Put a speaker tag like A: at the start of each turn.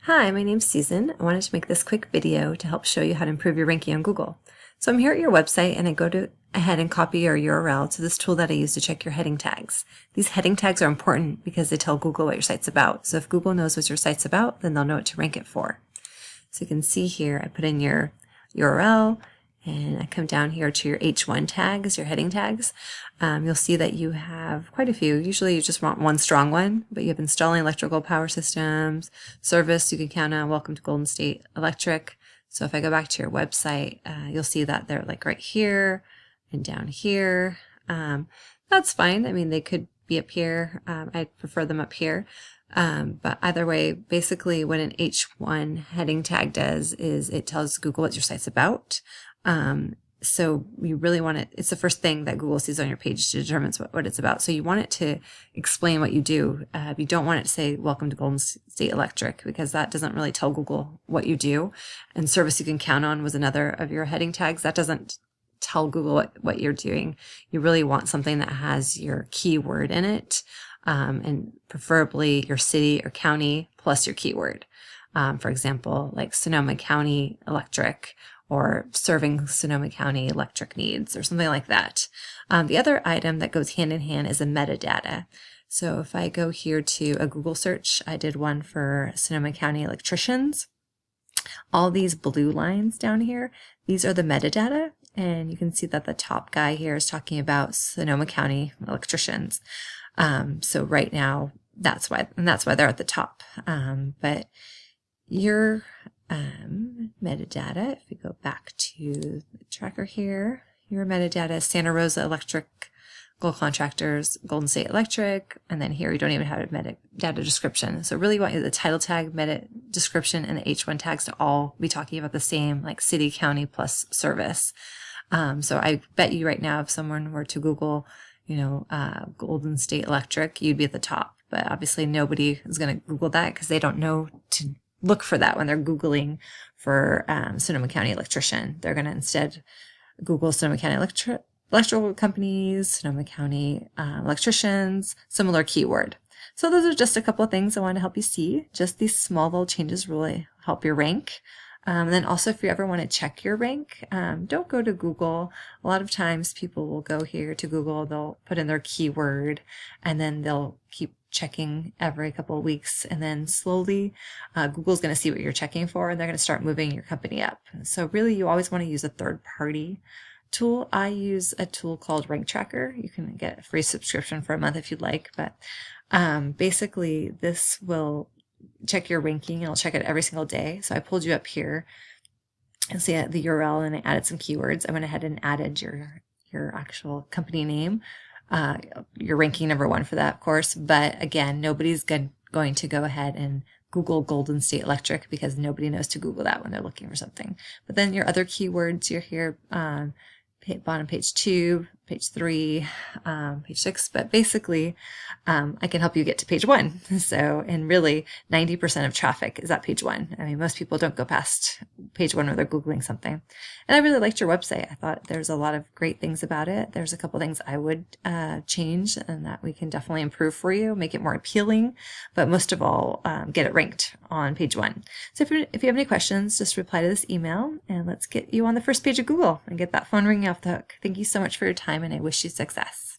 A: Hi, my name's Susan. I wanted to make this quick video to help show you how to improve your ranking on Google. So I'm here at your website and I go ahead and copy your URL to this tool that I use to check your heading tags. These heading tags are important because they tell Google what your site's about. So if Google knows what your site's about, then they'll know what to rank it for. So you can see here, I put in your URL and I come down here to your H1 tags, your heading tags. You'll see that you have quite a few. Usually you just want one strong one, but you have installing electrical power systems, service you can count on, welcome to Golden State Electric. So if I go back to your website, you'll see that they're like right here and down here. That's fine. I mean, they could be up here. I prefer them up here. But either way, basically what an H1 heading tag does is it tells Google what your site's about. So you really want it, it's the first thing that Google sees on your page to determine what it's about. So you want it to explain what you do. You don't want it to say, welcome to Golden State Electric, because that doesn't really tell Google what you do. And service you can count on was another of your heading tags. That doesn't tell Google what you're doing. You really want something that has your keyword in it, and preferably your city or county plus your keyword. For example, like Sonoma County Electric, or serving Sonoma County electric needs, or something like that. The other item that goes hand in hand is a metadata. So if I go here to a Google search, I did one for Sonoma County electricians. All these blue lines down here, these are the metadata, and you can see that the top guy here is talking about Sonoma County electricians. So right now, that's why they're at the top. But your metadata, if we go back to the tracker here, your metadata is Santa Rosa Electrical Contractors, Golden State Electric, and then here you don't even have a metadata description. So really you want the title tag, meta description, and the H1 tags to all be talking about the same, like city, county, plus service. So I bet you right now if someone were to Google, Golden State Electric, you'd be at the top. But obviously nobody is going to Google that because they don't know to look for that when they're Googling for Sonoma County electrician. They're going to instead Google Sonoma County electrical companies, Sonoma County electricians, similar keyword. So those are just a couple of things I want to help you see. Just these small little changes really help your rank. And then also if you ever want to check your rank, don't go to Google. A lot of times people will go here to Google, they'll put in their keyword, and then they'll keep checking every couple of weeks, and then slowly Google's going to see what you're checking for, and they're going to start moving your company up. So really you always want to use a third-party tool. I use a tool called Rank Tracker. You can get a free subscription for a month if you'd like, but basically this will check your ranking, and I'll check it every single day. So I pulled you up here and see the URL, and I added some keywords. I went ahead and added your actual company name. Your ranking #1 for that, of course, but again, nobody's going to go ahead and Google Golden State Electric because nobody knows to Google that when they're looking for something. But then your other keywords, you're here, bottom page 2, page 3, page 6, but basically I can help you get to page 1. So, and really 90% of traffic is at page 1. I mean, most people don't go past page 1 when they're Googling something. And I really liked your website. I thought there's a lot of great things about it. There's a couple things I would change and that we can definitely improve for you, make it more appealing, but most of all, get it ranked on page 1. So if you have any questions, just reply to this email and let's get you on the first page of Google and get that phone ringing off the hook. Thank you so much for your time, and I wish you success.